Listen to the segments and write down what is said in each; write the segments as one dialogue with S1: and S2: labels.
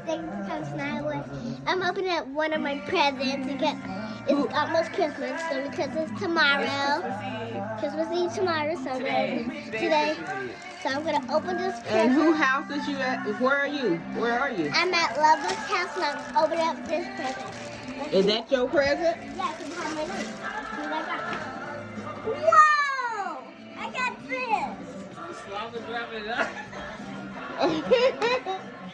S1: Thank you for coming tonight. I'm opening up one of my presents because it's almost Christmas, so because it's tomorrow, Christmas Eve tomorrow, so I'm gonna open today. So I'm gonna open this present.
S2: And whose house is you at? Where are you? Where are you?
S1: I'm at Loveless house and I'm opening up this present.
S2: Is that your present?
S1: Yeah, it's behind my name. See what I got? Whoa! I got this.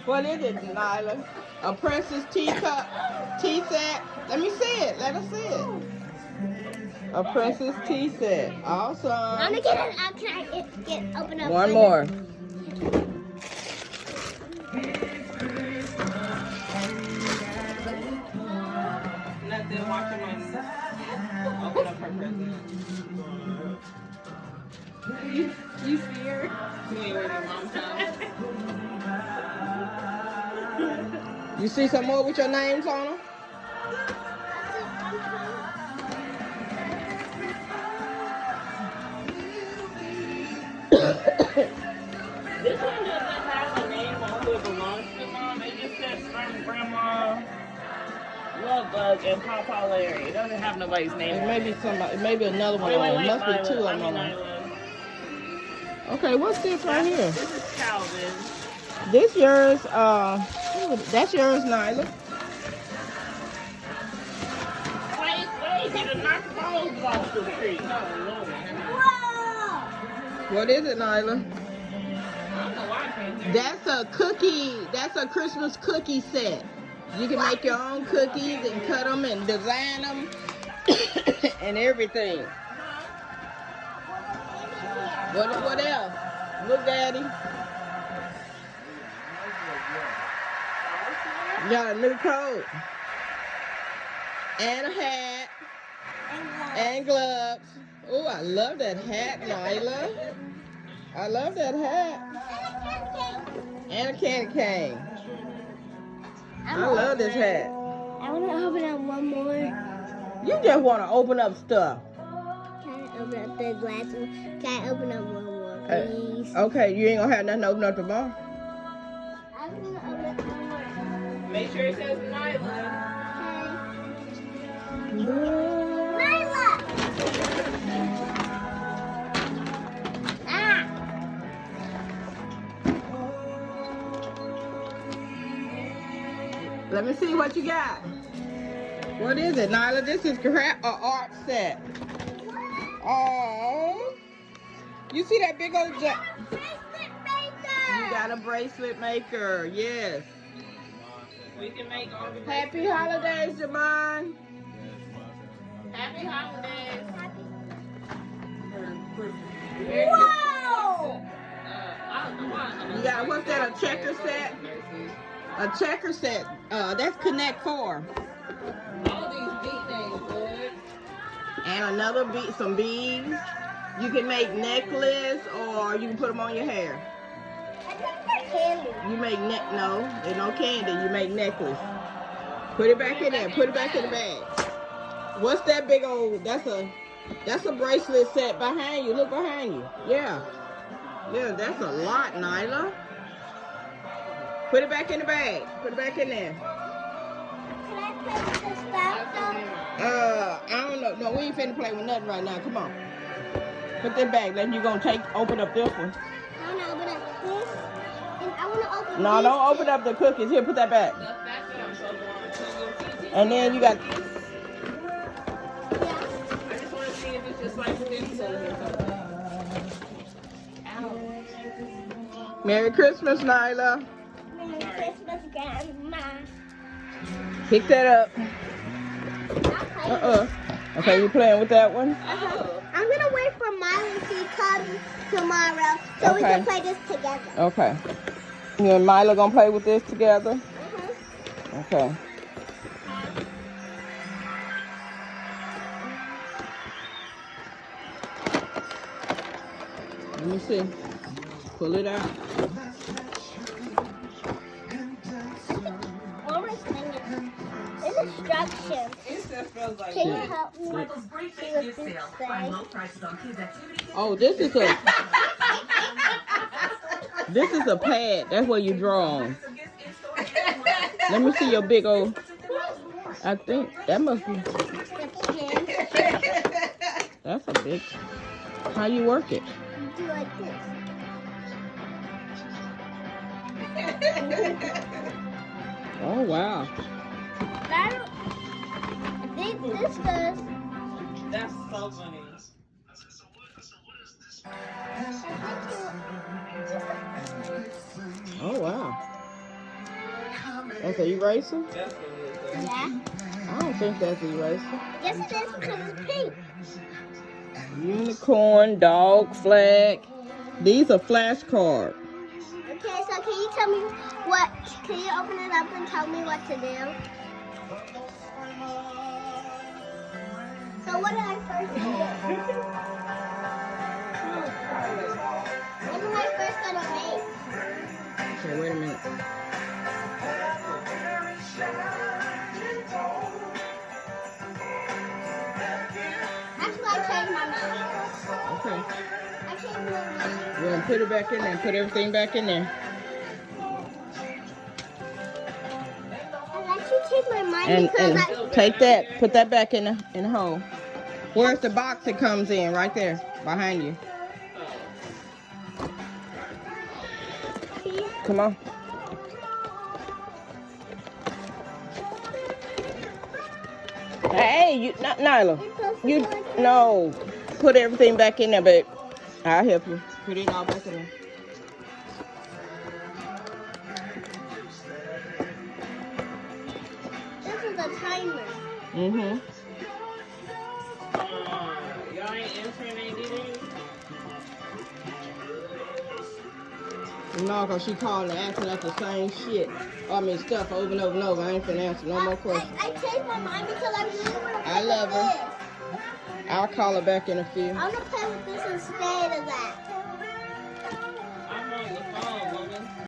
S2: What is it, Nila? A princess teacup, tea set. Let me see it. Let us see it. A princess tea set. Awesome.
S1: I'm gonna get it. Can I get open up?
S2: One more. Nothing. Watching my open up her present. You see her? You ain't ready, Mom's house. You see some more with your names on them?
S3: This one doesn't have a name on who it belongs to, Mom. It just says from Grandma Love Bug and Papa Larry. It doesn't have nobody's name.
S2: It may be somebody. It may be another one.
S3: Wait,
S2: Must be two of them. Okay, what's this right here?
S3: This is Calvin.
S2: This yours. That's yours, Nila.
S3: Wait! You done knocked the balls off the tree. Oh Lord.
S1: Whoa!
S2: What is it, Nila?
S3: I don't know why I can't do it.
S2: That's a cookie. That's a Christmas cookie set. You can make your own cookies and cut them and design them and everything. What else? Look, Daddy. You got a new coat. And a hat. And gloves. Oh, I love that hat, Nila. I love that hat. And a candy cane. I love this hat.
S1: I want to open up one more.
S2: You just want to open up stuff.
S1: Can I open up the glass one? Can I open up one more, please?
S2: Okay, you ain't gonna have nothing to open up the bar.
S1: I'm going to open up one more.
S3: Make sure it says Nila.
S1: Nila! Ah!
S2: Let me see what you got. What is it, Nila? This is art set. Oh, you see that big old jack? You got a bracelet maker. Yes.
S3: We can make all the
S2: Happy holidays, Jamon.
S3: Happy holidays.
S1: Whoa!
S2: You got, what's that, a checker set? A checker set. That's Connect 4.
S3: All these beat names, good.
S2: And another bead, some beads. You can make necklace or you can put them on your hair.
S1: I think they're candy.
S2: You make no, there's no candy. You make necklace. Put it back in there. Put it back in the bag. What's that big old? That's a bracelet set behind you. Look behind you. Yeah, that's a lot, Nila. Put it back in the bag. Put it back in there.
S1: Can I play with this stuff though?
S2: I don't know. No, we ain't finna play with nothing right now. Come on. Put that back. Then you're gonna open up this one.
S1: I want to open up this. And I want to open
S2: No,
S1: this.
S2: don't open up the cookies. Here, put that back.
S3: That's what I'm so going to.
S2: And then you got.
S1: Yeah.
S3: I just want to see if it's just like this over here.
S2: Merry Christmas, Nila.
S1: Merry Christmas, Grandma.
S2: Pick that up.
S1: I'll play
S2: Okay, you playing with that one?
S1: I'm going to wait for Miley to come tomorrow so we can play this together.
S2: Okay. You and Mila gonna play with this together? Okay. Let me see. Pull it out.
S1: One more thing. There's instructions. Can you help me see what this says?
S2: Oh, this is a pad. That's where you draw on. Let me see your big old. I think that must be. That's a big. How you work it?
S1: You do like this.
S2: Oh wow.
S1: I think this does.
S3: That's so funny.
S2: Oh wow. That's an eraser?
S3: That's what it is.
S1: Yeah.
S2: I don't think that's an eraser.
S1: Yes, it is because it's pink.
S2: Unicorn, dog, flag. These are flashcards.
S1: Okay, so can you tell me what? Can you open it up and tell me what to do? So what did I first do? What am I first gonna make?
S2: Okay, wait a minute.
S1: Actually, I changed my mind.
S2: Okay.
S1: I changed my mind.
S2: We're gonna put it back in there. Put everything back in there.
S1: I actually changed my mind
S2: And
S1: because
S2: take that. Put that back in the hole. Where's the box it comes in? Right there, behind you. Come on. Hey, you, not Nila. You no. Put everything back in there, babe. I'll help you. Put it all back in there.
S1: this is a timer.
S2: Mm-hmm.
S3: Y'all ain't entering any details?
S2: No, because she called and asking us the same shit. I mean, stuff over and over and over. I ain't finna answer no more questions.
S1: I changed my mind because I really want to play
S2: I love
S1: with
S2: her.
S1: this.
S2: I'll call her back in a few.
S1: I want to play with this instead.